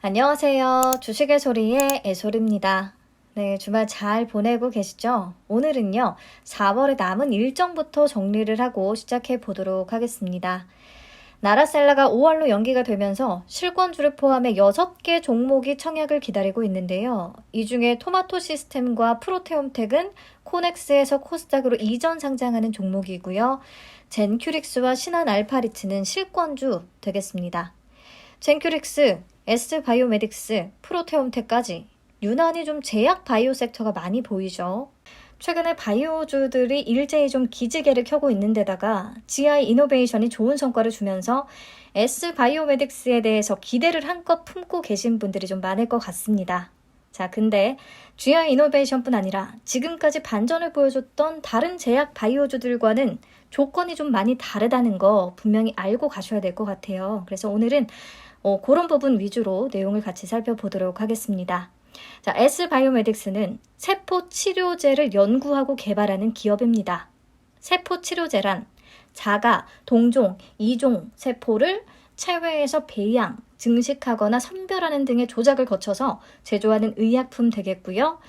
안녕하세요. 주식의 소리의 애솔입니다. 네, 주말 잘 보내고 계시죠? 오늘은요, 4월에 남은 일정부터 정리를 하고 시작해 보도록 하겠습니다. 나라셀라가 5월로 연기가 되면서 실권주를 포함해 6개 종목이 청약을 기다리고 있는데요. 이 중에 토마토 시스템과 프로테움텍은 코넥스에서 코스닥으로 이전 상장하는 종목이고요. 젠큐릭스와 신한알파리츠는 실권주 되겠습니다. 젠큐릭스, S바이오메딕스, 프로테움텍까지 유난히 좀 제약 바이오 섹터가 많이 보이죠. 최근에 바이오주들이 일제히 좀 기지개를 켜고 있는 데다가 GI 이노베이션이 좋은 성과를 주면서 S바이오메딕스에 대해서 기대를 한껏 품고 계신 분들이 좀 많을 것 같습니다. 자, 근데 GI 이노베이션뿐 아니라 지금까지 반전을 보여줬던 다른 제약 바이오주들과는 조건이 좀 많이 다르다는 거 분명히 알고 가셔야 될 것 같아요. 그래서 오늘은 그런 부분 위주로 내용을 같이 살펴보도록 하겠습니다. 자, S바이오메딕스는 세포 치료제를 연구하고 개발하는 기업입니다. 세포 치료제란 자가, 동종, 이종 세포를 체외에서 배양, 증식하거나 선별하는 등의 조작을 거쳐서 제조하는 의약품 되겠고요.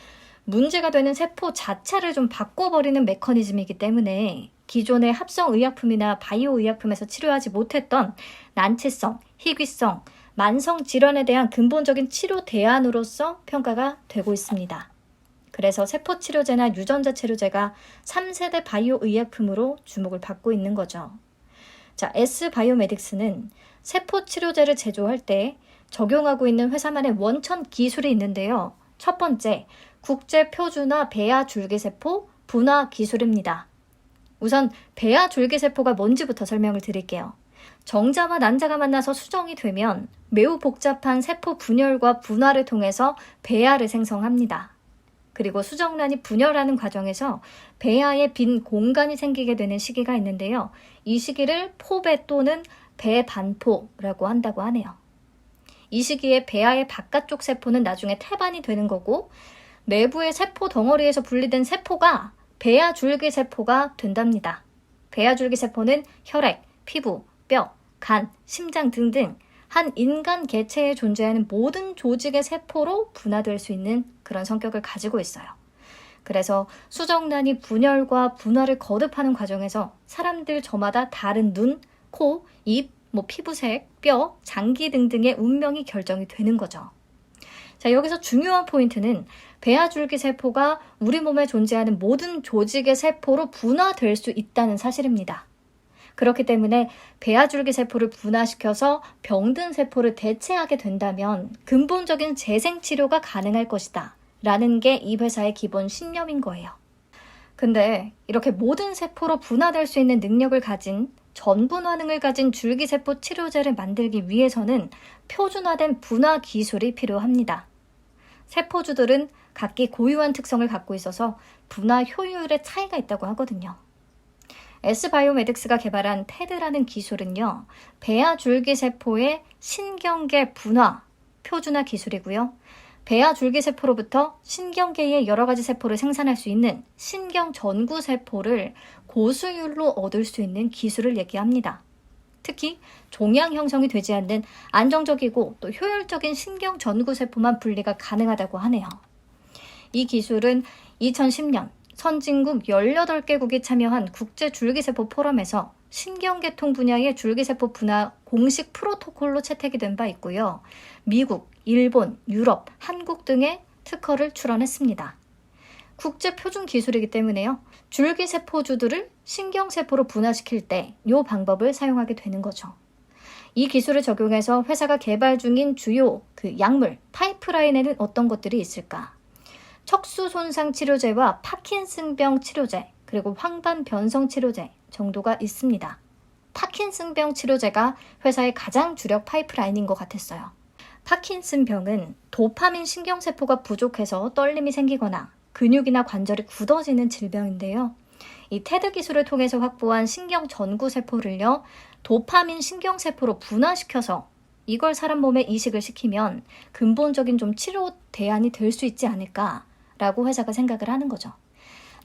문제가 되는 세포 자체를 좀 바꿔버리는 메커니즘이기 때문에 기존의 합성의약품이나 바이오의약품에서 치료하지 못했던 난치성, 희귀성, 만성 질환에 대한 근본적인 치료 대안으로서 평가가 되고 있습니다. 그래서 세포치료제나 유전자 치료제가 3세대 바이오의약품으로 주목을 받고 있는 거죠. 자, S바이오메딕스는 세포치료제를 제조할 때 적용하고 있는 회사만의 원천 기술이 있는데요. 첫 번째, 국제표준화 배아 줄기세포 분화 기술입니다. 우선 배아 줄기세포가 뭔지부터 설명을 드릴게요. 정자와 난자가 만나서 수정이 되면 매우 복잡한 세포 분열과 분화를 통해서 배아를 생성합니다. 그리고 수정란이 분열하는 과정에서 배아에 빈 공간이 생기게 되는 시기가 있는데요. 이 시기를 포배 또는 배반포라고 한다고 하네요. 이 시기에 배아의 바깥쪽 세포는 나중에 태반이 되는 거고 내부의 세포 덩어리에서 분리된 세포가 배아 줄기세포가 된답니다. 배아 줄기세포는 혈액, 피부, 뼈, 간, 심장 등등 한 인간 개체에 존재하는 모든 조직의 세포로 분화될 수 있는 그런 성격을 가지고 있어요. 그래서 수정란이 분열과 분화를 거듭하는 과정에서 사람들 저마다 다른 눈, 코, 입, 피부색, 뼈, 장기 등등의 운명이 결정이 되는 거죠. 자, 여기서 중요한 포인트는 배아줄기세포가 우리 몸에 존재하는 모든 조직의 세포로 분화될 수 있다는 사실입니다. 그렇기 때문에 배아줄기세포를 분화시켜서 병든 세포를 대체하게 된다면 근본적인 재생치료가 가능할 것이다 라는 게 이 회사의 기본 신념인 거예요. 근데 이렇게 모든 세포로 분화될 수 있는 능력을 가진 전분화능을 가진 줄기세포 치료제를 만들기 위해서는 표준화된 분화 기술이 필요합니다. 세포주들은 각기 고유한 특성을 갖고 있어서 분화 효율에 차이가 있다고 하거든요. S바이오메딕스가 개발한 테드라는 기술은요, 배아 줄기세포의 신경계 분화, 표준화 기술이고요. 배아 줄기세포로부터 신경계의 여러 가지 세포를 생산할 수 있는 신경 전구세포를 고수율로 얻을 수 있는 기술을 얘기합니다. 특히 종양 형성이 되지 않는 안정적이고 또 효율적인 신경 전구세포만 분리가 가능하다고 하네요. 이 기술은 2010년 선진국 18개국이 참여한 국제줄기세포 포럼에서 신경계통 분야의 줄기세포 분화 공식 프로토콜로 채택이 된 바 있고요. 미국, 일본, 유럽, 한국 등의 특허를 출원했습니다. 국제 표준 기술이기 때문에요. 줄기세포주들을 신경세포로 분화시킬 때 이 방법을 사용하게 되는 거죠. 이 기술을 적용해서 회사가 개발 중인 주요 약물, 파이프라인에는 어떤 것들이 있을까? 척수 손상 치료제와 파킨슨병 치료제, 그리고 황반 변성 치료제 정도가 있습니다. 파킨슨병 치료제가 회사의 가장 주력 파이프라인인 것 같았어요. 파킨슨병은 도파민 신경세포가 부족해서 떨림이 생기거나 근육이나 관절이 굳어지는 질병인데요. 이 테드 기술을 통해서 확보한 신경 전구세포를요, 도파민 신경세포로 분화시켜서 이걸 사람 몸에 이식을 시키면 근본적인 좀 치료 대안이 될 수 있지 않을까라고 회사가 생각을 하는 거죠.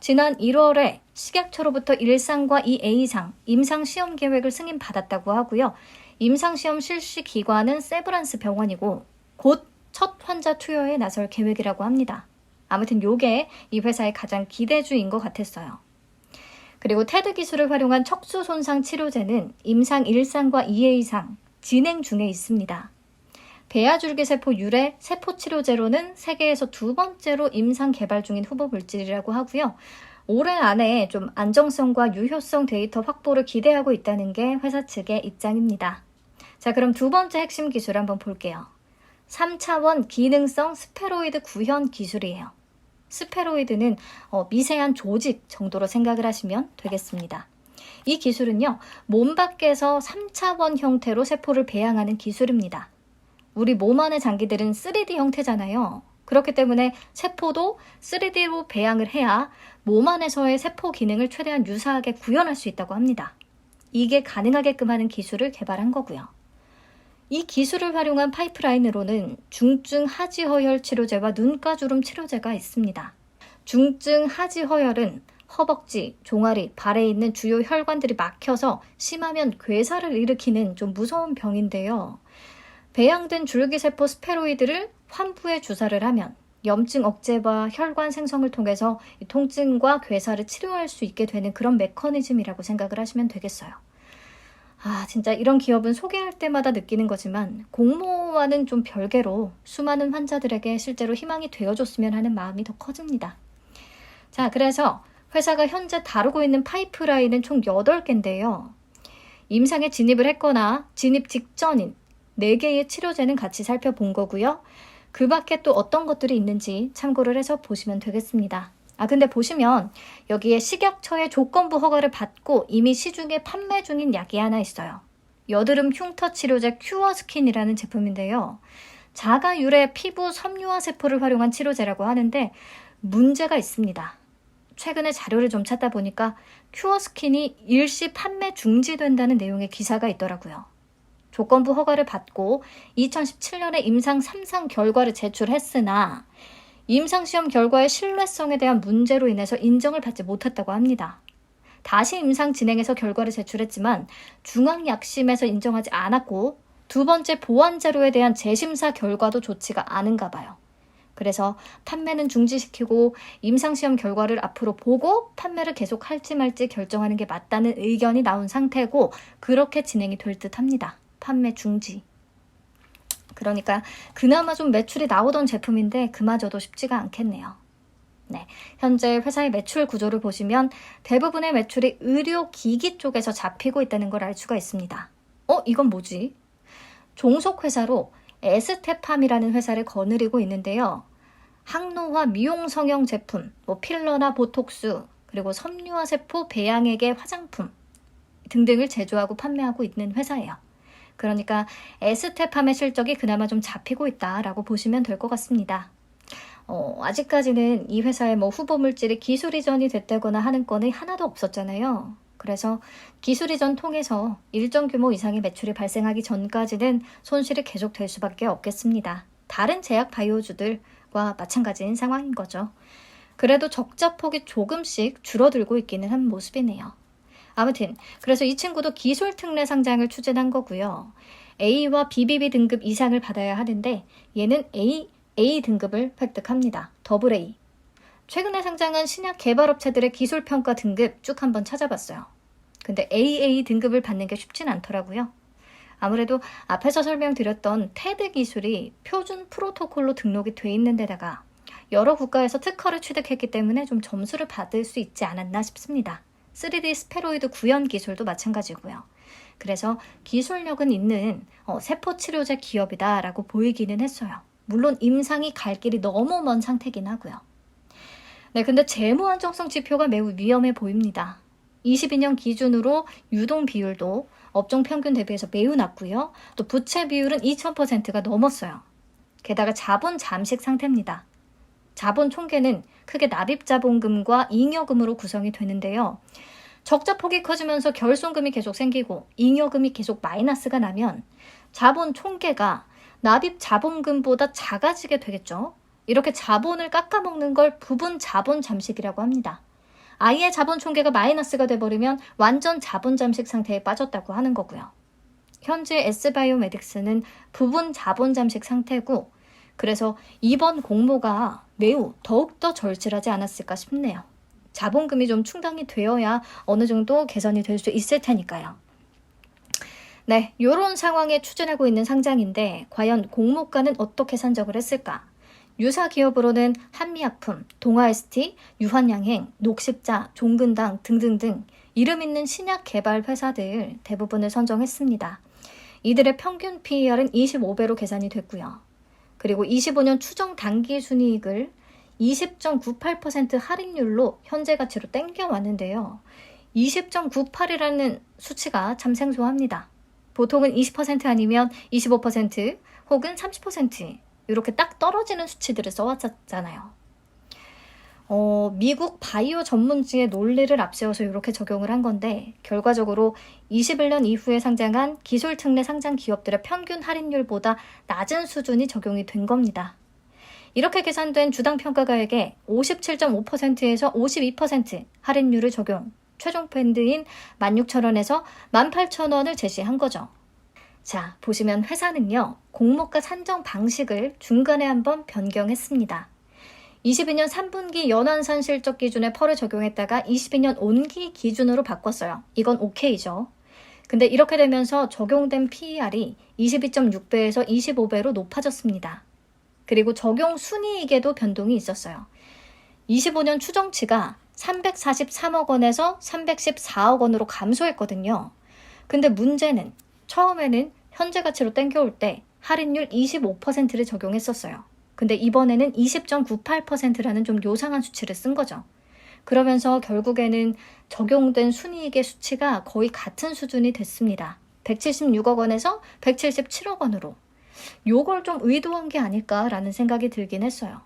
지난 1월에 식약처로부터 1상과 2A상 임상시험 계획을 승인받았다고 하고요. 임상시험 실시 기관은 세브란스 병원이고 곧 첫 환자 투여에 나설 계획이라고 합니다. 아무튼 요게 이 회사의 가장 기대주인 것 같았어요. 그리고 테드 기술을 활용한 척수 손상 치료제는 임상 1상과 2회 이상 진행 중에 있습니다. 배아줄기세포 유래 세포 치료제로는 세계에서 두 번째로 임상 개발 중인 후보 물질이라고 하고요. 올해 안에 좀 안정성과 유효성 데이터 확보를 기대하고 있다는 게 회사 측의 입장입니다. 자, 그럼 두 번째 핵심 기술 한번 볼게요. 3차원 기능성 스페로이드 구현 기술이에요. 스페로이드는 미세한 조직 정도로 생각을 하시면 되겠습니다. 이 기술은요, 몸 밖에서 3차원 형태로 세포를 배양하는 기술입니다. 우리 몸 안의 장기들은 3D 형태잖아요. 그렇기 때문에 세포도 3D로 배양을 해야 몸 안에서의 세포 기능을 최대한 유사하게 구현할 수 있다고 합니다. 이게 가능하게끔 하는 기술을 개발한 거고요. 이 기술을 활용한 파이프라인으로는 중증 하지허혈 치료제와 눈가주름 치료제가 있습니다. 중증 하지허혈은 허벅지, 종아리, 발에 있는 주요 혈관들이 막혀서 심하면 괴사를 일으키는 좀 무서운 병인데요. 배양된 줄기세포 스페로이드를 환부에 주사를 하면 염증 억제와 혈관 생성을 통해서 통증과 괴사를 치료할 수 있게 되는 그런 메커니즘이라고 생각을 하시면 되겠어요. 진짜 이런 기업은 소개할 때마다 느끼는 거지만 공모와는 좀 별개로 수많은 환자들에게 실제로 희망이 되어줬으면 하는 마음이 더 커집니다. 자, 그래서 회사가 현재 다루고 있는 파이프라인은 총 8개인데요. 임상에 진입을 했거나 진입 직전인 4개의 치료제는 같이 살펴본 거고요. 그 밖에 또 어떤 것들이 있는지 참고를 해서 보시면 되겠습니다. 근데 보시면 여기에 식약처의 조건부 허가를 받고 이미 시중에 판매 중인 약이 하나 있어요. 여드름 흉터 치료제 큐어스킨이라는 제품인데요. 자가 유래 피부 섬유화 세포를 활용한 치료제라고 하는데 문제가 있습니다. 최근에 자료를 좀 찾다 보니까 큐어스킨이 일시 판매 중지된다는 내용의 기사가 있더라고요. 조건부 허가를 받고 2017년에 임상 3상 결과를 제출했으나 임상시험 결과의 신뢰성에 대한 문제로 인해서 인정을 받지 못했다고 합니다. 다시 임상 진행해서 결과를 제출했지만 중앙약심에서 인정하지 않았고 두 번째 보완 자료에 대한 재심사 결과도 좋지가 않은가 봐요. 그래서 판매는 중지시키고 임상시험 결과를 앞으로 보고 판매를 계속할지 말지 결정하는 게 맞다는 의견이 나온 상태고 그렇게 진행이 될 듯합니다. 판매 중지. 그러니까 그나마 좀 매출이 나오던 제품인데 그마저도 쉽지가 않겠네요. 네, 현재 회사의 매출 구조를 보시면 대부분의 매출이 의료기기 쪽에서 잡히고 있다는 걸 알 수가 있습니다. 이건 뭐지? 종속회사로 에스테팜이라는 회사를 거느리고 있는데요. 항노화 미용 성형 제품, 필러나 보톡스, 그리고 섬유화 세포 배양액의 화장품 등등을 제조하고 판매하고 있는 회사예요. 그러니까 에스테팜의 실적이 그나마 좀 잡히고 있다라고 보시면 될 것 같습니다. 아직까지는 이 회사의 후보 물질이 기술 이전이 됐다거나 하는 건이 하나도 없었잖아요. 그래서 기술 이전 통해서 일정 규모 이상의 매출이 발생하기 전까지는 손실이 계속될 수밖에 없겠습니다. 다른 제약 바이오주들과 마찬가지인 상황인 거죠. 그래도 적자 폭이 조금씩 줄어들고 있기는 한 모습이네요. 아무튼 그래서 이 친구도 기술 특례 상장을 추진한 거고요. A와 BBB 등급 이상을 받아야 하는데 얘는 A 등급을 획득합니다. 더블 A. 최근에 상장한 신약 개발업체들의 기술 평가 등급 쭉 한번 찾아봤어요. 근데 AA 등급을 받는 게 쉽진 않더라고요. 아무래도 앞에서 설명드렸던 테드 기술이 표준 프로토콜로 등록이 돼 있는 데다가 여러 국가에서 특허를 취득했기 때문에 좀 점수를 받을 수 있지 않았나 싶습니다. 3D 스페로이드 구현 기술도 마찬가지고요. 그래서 기술력은 있는 세포치료제 기업이다라고 보이기는 했어요. 물론 임상이 갈 길이 너무 먼 상태긴 하고요. 네, 근데 재무 안정성 지표가 매우 위험해 보입니다. 22년 기준으로 유동 비율도 업종 평균 대비해서 매우 낮고요. 또 부채 비율은 2000%가 넘었어요. 게다가 자본 잠식 상태입니다. 자본 총계는 크게 납입자본금과 잉여금으로 구성이 되는데요. 적자 폭이 커지면서 결손금이 계속 생기고 잉여금이 계속 마이너스가 나면 자본 총계가 납입자본금보다 작아지게 되겠죠. 이렇게 자본을 깎아먹는 걸 부분 자본 잠식이라고 합니다. 아예 자본 총계가 마이너스가 돼버리면 완전 자본 잠식 상태에 빠졌다고 하는 거고요. 현재 S바이오메딕스는 부분 자본 잠식 상태고 그래서 이번 공모가 매우 더욱더 절실하지 않았을까 싶네요. 자본금이 좀 충당이 되어야 어느 정도 개선이 될 수 있을 테니까요. 네, 이런 상황에 추진하고 있는 상장인데 과연 공모가는 어떻게 산정을 했을까? 유사 기업으로는 한미약품, 동아ST, 유한양행, 녹십자, 종근당 등등등 이름 있는 신약 개발 회사들 대부분을 선정했습니다. 이들의 평균 PER은 25배로 계산이 됐고요. 그리고 25년 추정 당기 순이익을 20.98% 할인율로 현재 가치로 땡겨왔는데요. 20.98이라는 수치가 참 생소합니다. 보통은 20% 아니면 25% 혹은 30% 이렇게 딱 떨어지는 수치들을 써왔잖아요. 미국 바이오 전문지의 논리를 앞세워서 이렇게 적용을 한 건데 결과적으로 21년 이후에 상장한 기술 특례 상장 기업들의 평균 할인율보다 낮은 수준이 적용이 된 겁니다. 이렇게 계산된 주당 평가가액에 57.5%에서 52% 할인율을 적용, 최종 밴드인 16,000원에서 18,000원을 제시한 거죠. 자, 보시면 회사는요, 공모가 산정 방식을 중간에 한번 변경했습니다. 22년 3분기 연환산 실적 기준에 펄을 적용했다가 22년 온기 기준으로 바꿨어요. 이건 오케이죠. 근데 이렇게 되면서 적용된 PER이 22.6배에서 25배로 높아졌습니다. 그리고 적용 순이익에도 변동이 있었어요. 25년 추정치가 343억 원에서 314억 원으로 감소했거든요. 근데 문제는 처음에는 현재 가치로 땡겨올 때 할인율 25%를 적용했었어요. 근데 이번에는 20.98%라는 좀 요상한 수치를 쓴 거죠. 그러면서 결국에는 적용된 순이익의 수치가 거의 같은 수준이 됐습니다. 176억 원에서 177억 원으로. 요걸 좀 의도한 게 아닐까라는 생각이 들긴 했어요.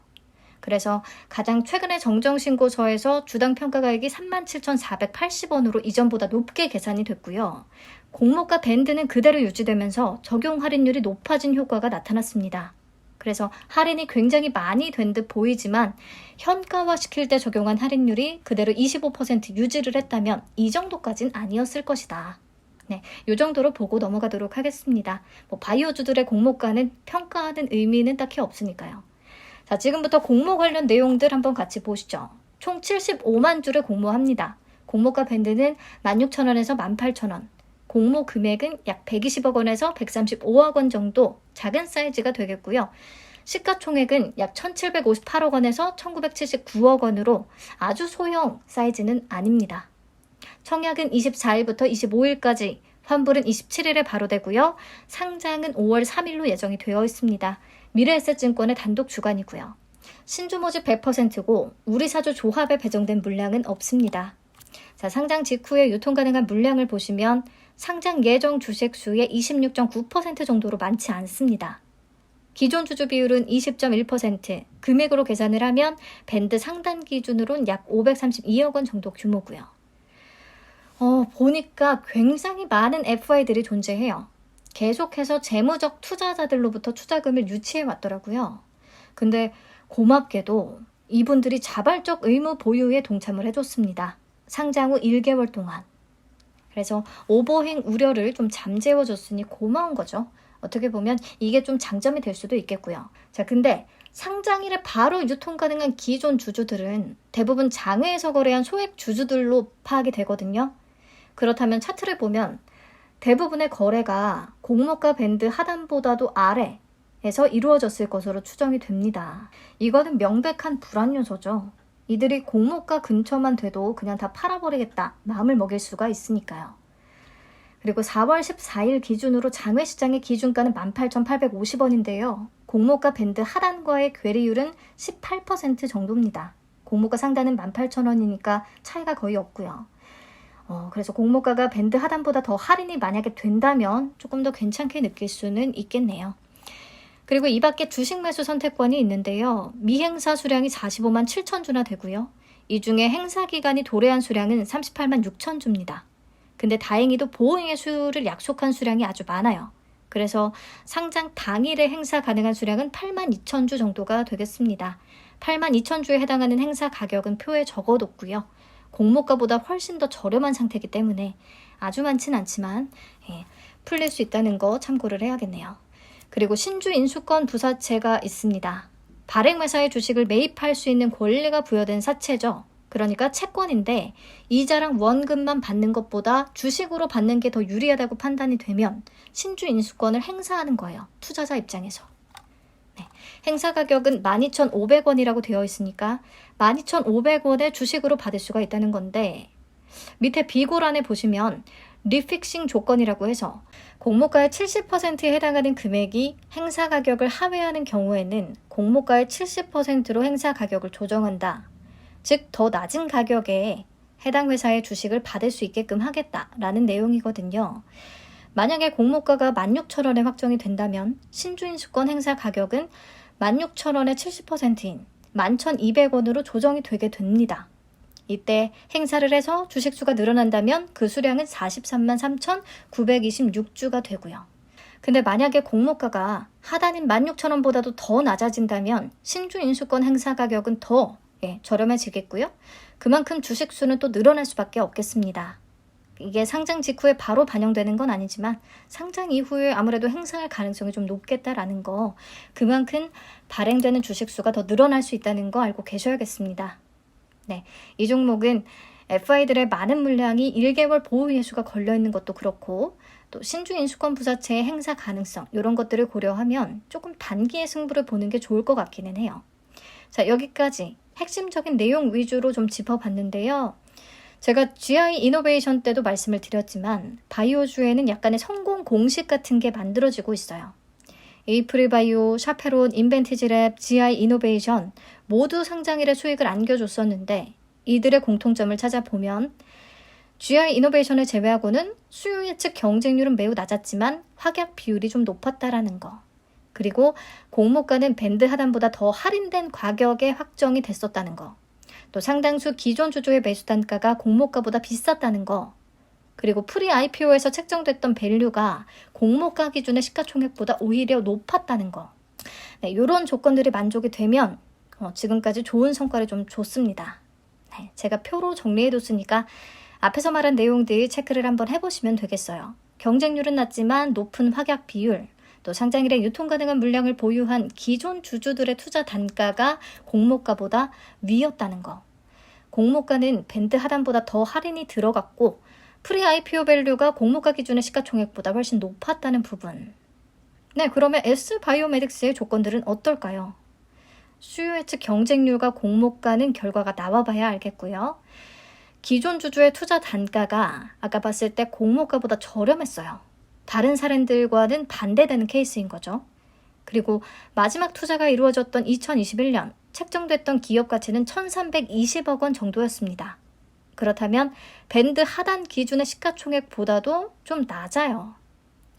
그래서 가장 최근에 정정신고서에서 주당 평가가액이 37,480원으로 이전보다 높게 계산이 됐고요. 공모가 밴드는 그대로 유지되면서 적용 할인율이 높아진 효과가 나타났습니다. 그래서 할인이 굉장히 많이 된 듯 보이지만 현가화시킬 때 적용한 할인율이 그대로 25% 유지를 했다면 이 정도까지는 아니었을 것이다. 네, 이 정도로 보고 넘어가도록 하겠습니다. 바이오주들의 공모가는 평가하는 의미는 딱히 없으니까요. 자, 지금부터 공모 관련 내용들 한번 같이 보시죠. 총 75만 주를 공모합니다. 공모가 밴드는 16,000원에서 18,000원. 공모 금액은 약 120억 원에서 135억 원 정도 작은 사이즈가 되겠고요. 시가총액은 약 1,758억 원에서 1,979억 원으로 아주 소형 사이즈는 아닙니다. 청약은 24일부터 25일까지, 환불은 27일에 바로 되고요. 상장은 5월 3일로 예정이 되어 있습니다. 미래에셋증권의 단독 주관이고요. 신주 모집 100%고 우리사주 조합에 배정된 물량은 없습니다. 자, 상장 직후에 유통 가능한 물량을 보시면 상장 예정 주식 수의 26.9% 정도로 많지 않습니다. 기존 주주 비율은 20.1%, 금액으로 계산을 하면 밴드 상단 기준으로는 약 532억 원 정도 규모고요. 보니까 굉장히 많은 FI들이 존재해요. 계속해서 재무적 투자자들로부터 투자금을 유치해 왔더라고요. 근데 고맙게도 이분들이 자발적 의무 보유에 동참을 해줬습니다. 상장 후 1개월 동안. 그래서 오버행 우려를 좀 잠재워줬으니 고마운 거죠. 어떻게 보면 이게 좀 장점이 될 수도 있겠고요. 자, 근데 상장일에 바로 유통 가능한 기존 주주들은 대부분 장외에서 거래한 소액 주주들로 파악이 되거든요. 그렇다면 차트를 보면 대부분의 거래가 공모가 밴드 하단보다도 아래에서 이루어졌을 것으로 추정이 됩니다. 이거는 명백한 불안 요소죠. 이들이 공모가 근처만 돼도 그냥 다 팔아버리겠다 마음을 먹일 수가 있으니까요. 그리고 4월 14일 기준으로 장외시장의 기준가는 18,850원인데요. 공모가 밴드 하단과의 괴리율은 18% 정도입니다. 공모가 상단은 18,000원이니까 차이가 거의 없고요. 그래서 공모가가 밴드 하단보다 더 할인이 만약에 된다면 조금 더 괜찮게 느낄 수는 있겠네요. 그리고 이 밖에 주식 매수 선택권이 있는데요. 미행사 수량이 45만 7천 주나 되고요. 이 중에 행사 기간이 도래한 수량은 38만 6천 주입니다. 근데 다행히도 보호행의 수를 약속한 수량이 아주 많아요. 그래서 상장 당일에 행사 가능한 수량은 8만 2천 주 정도가 되겠습니다. 8만 2천 주에 해당하는 행사 가격은 표에 적어뒀고요. 공모가보다 훨씬 더 저렴한 상태이기 때문에 아주 많진 않지만 풀릴 수 있다는 거 참고를 해야겠네요. 그리고 신주 인수권 부사채가 있습니다. 발행회사의 주식을 매입할 수 있는 권리가 부여된 사채죠. 그러니까 채권인데 이자랑 원금만 받는 것보다 주식으로 받는 게 더 유리하다고 판단이 되면 신주 인수권을 행사하는 거예요. 투자자 입장에서. 네, 행사 가격은 12,500원이라고 되어 있으니까 12,500원의 주식으로 받을 수가 있다는 건데 밑에 비고란에 보시면 리픽싱 조건이라고 해서 공모가의 70%에 해당하는 금액이 행사 가격을 하회하는 경우에는 공모가의 70%로 행사 가격을 조정한다. 즉, 더 낮은 가격에 해당 회사의 주식을 받을 수 있게끔 하겠다라는 내용이거든요. 만약에 공모가가 16,000원에 확정이 된다면 신주인수권 행사 가격은 16,000원의 70%인 11,200원으로 조정이 되게 됩니다. 이때 행사를 해서 주식수가 늘어난다면 그 수량은 43만 3,926주가 되고요. 근데 만약에 공모가가 하단인 16,000원보다도 더 낮아진다면 신주인수권 행사 가격은 더 저렴해지겠고요. 그만큼 주식수는 또 늘어날 수밖에 없겠습니다. 이게 상장 직후에 바로 반영되는 건 아니지만 상장 이후에 아무래도 행사할 가능성이 좀 높겠다라는 거, 그만큼 발행되는 주식수가 더 늘어날 수 있다는 거 알고 계셔야겠습니다. 네, 이 종목은 FI들의 많은 물량이 1개월 보호 예수가 걸려있는 것도 그렇고 또 신주 인수권 부사채의 행사 가능성 이런 것들을 고려하면 조금 단기의 승부를 보는 게 좋을 것 같기는 해요. 자, 여기까지 핵심적인 내용 위주로 좀 짚어봤는데요. 제가 GI 이노베이션 때도 말씀을 드렸지만 바이오주에는 약간의 성공 공식 같은 게 만들어지고 있어요. 에이프릴바이오, 샤페론, 인벤티지랩, GI 이노베이션 모두 상장일에 수익을 안겨줬었는데 이들의 공통점을 찾아보면 GI 이노베이션을 제외하고는 수요 예측 경쟁률은 매우 낮았지만 확약 비율이 좀 높았다라는 거. 그리고 공모가는 밴드 하단보다 더 할인된 가격에 확정이 됐었다는 거. 또 상당수 기존 주주의 매수 단가가 공모가보다 비쌌다는 거. 그리고 프리 IPO에서 책정됐던 밸류가 공모가 기준의 시가총액보다 오히려 높았다는 거. 네, 이런 조건들이 만족이 되면 지금까지 좋은 성과를 좀 줬습니다. 네, 제가 표로 정리해뒀으니까 앞에서 말한 내용들 체크를 한번 해보시면 되겠어요. 경쟁률은 낮지만 높은 확약 비율, 또 상장일에 유통 가능한 물량을 보유한 기존 주주들의 투자 단가가 공모가보다 위였다는 거. 공모가는 밴드 하단보다 더 할인이 들어갔고 프리 IPO 밸류가 공모가 기준의 시가총액보다 훨씬 높았다는 부분. 네, 그러면 S바이오메딕스의 조건들은 어떨까요? 수요 예측 경쟁률과 공모가는 결과가 나와봐야 알겠고요. 기존 주주의 투자 단가가 아까 봤을 때 공모가보다 저렴했어요. 다른 사례들과는 반대되는 케이스인 거죠. 그리고 마지막 투자가 이루어졌던 2021년 책정됐던 기업 가치는 1,320억 원 정도였습니다. 그렇다면 밴드 하단 기준의 시가총액보다도 좀 낮아요.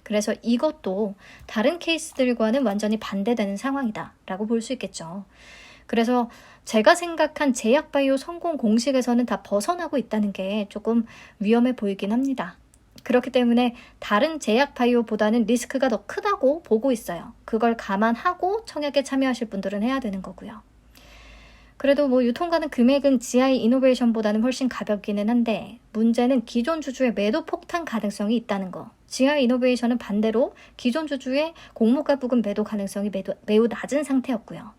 그래서 이것도 다른 케이스들과는 완전히 반대되는 상황이다 라고 볼 수 있겠죠. 그래서 제가 생각한 제약바이오 성공 공식에서는 다 벗어나고 있다는 게 조금 위험해 보이긴 합니다. 그렇기 때문에 다른 제약바이오보다는 리스크가 더 크다고 보고 있어요. 그걸 감안하고 청약에 참여하실 분들은 해야 되는 거고요. 그래도 유통가는 금액은 GI 이노베이션보다는 훨씬 가볍기는 한데 문제는 기존 주주의 매도 폭탄 가능성이 있다는 거. GI 이노베이션은 반대로 기존 주주의 공모가 부근 매도 가능성이 매우 낮은 상태였고요.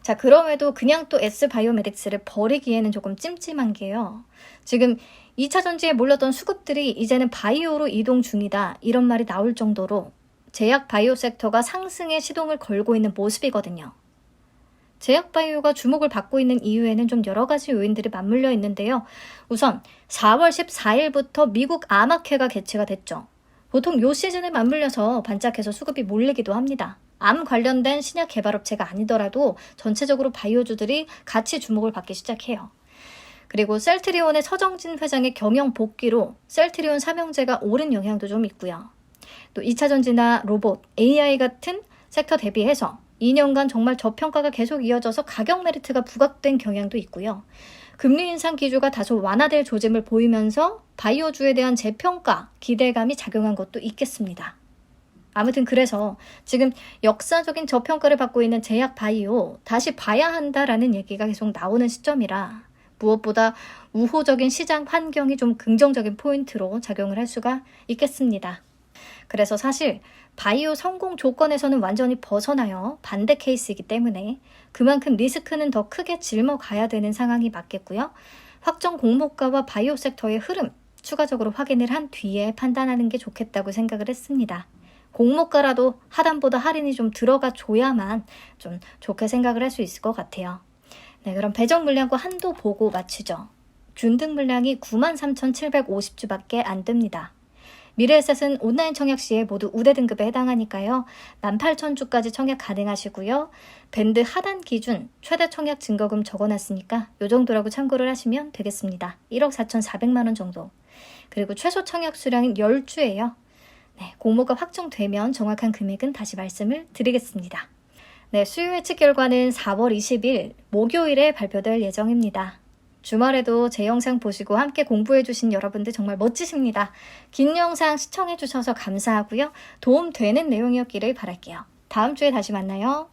자, 그럼에도 그냥 또 S바이오메딕스를 버리기에는 조금 찜찜한 게요. 지금 2차 전지에 몰렸던 수급들이 이제는 바이오로 이동 중이다 이런 말이 나올 정도로 제약 바이오 섹터가 상승에 시동을 걸고 있는 모습이거든요. 제약바이오가 주목을 받고 있는 이유에는 좀 여러 가지 요인들이 맞물려 있는데요. 우선 4월 14일부터 미국 암학회가 개최가 됐죠. 보통 요 시즌에 맞물려서 반짝해서 수급이 몰리기도 합니다. 암 관련된 신약 개발업체가 아니더라도 전체적으로 바이오주들이 같이 주목을 받기 시작해요. 그리고 셀트리온의 서정진 회장의 경영 복귀로 셀트리온 삼형제가 오른 영향도 좀 있고요. 또 2차 전지나 로봇, AI 같은 섹터 대비해서 2년간 정말 저평가가 계속 이어져서 가격 메리트가 부각된 경향도 있고요. 금리 인상 기조가 다소 완화될 조짐을 보이면서 바이오주에 대한 재평가, 기대감이 작용한 것도 있겠습니다. 아무튼 그래서 지금 역사적인 저평가를 받고 있는 제약 바이오 다시 봐야 한다라는 얘기가 계속 나오는 시점이라 무엇보다 우호적인 시장 환경이 좀 긍정적인 포인트로 작용을 할 수가 있겠습니다. 그래서 사실 바이오 성공 조건에서는 완전히 벗어나요. 반대 케이스이기 때문에 그만큼 리스크는 더 크게 짊어가야 되는 상황이 맞겠고요. 확정 공모가와 바이오 섹터의 흐름 추가적으로 확인을 한 뒤에 판단하는 게 좋겠다고 생각을 했습니다. 공모가라도 하단보다 할인이 좀 들어가 줘야만 좀 좋게 생각을 할 수 있을 것 같아요. 네, 그럼 배정 물량과 한도 보고 맞추죠. 균등 물량이 93,750주밖에 안 됩니다. 미래에셋은 온라인 청약 시에 모두 우대 등급에 해당하니까요. 18,000주까지 청약 가능하시고요. 밴드 하단 기준 최대 청약 증거금 적어놨으니까 이 정도라고 참고를 하시면 되겠습니다. 1억 4,400만 원 정도. 그리고 최소 청약 수량은 10주예요. 네, 공모가 확정되면 정확한 금액은 다시 말씀을 드리겠습니다. 네, 수요 예측 결과는 4월 20일 목요일에 발표될 예정입니다. 주말에도 제 영상 보시고 함께 공부해주신 여러분들 정말 멋지십니다. 긴 영상 시청해주셔서 감사하고요. 도움되는 내용이었기를 바랄게요. 다음 주에 다시 만나요.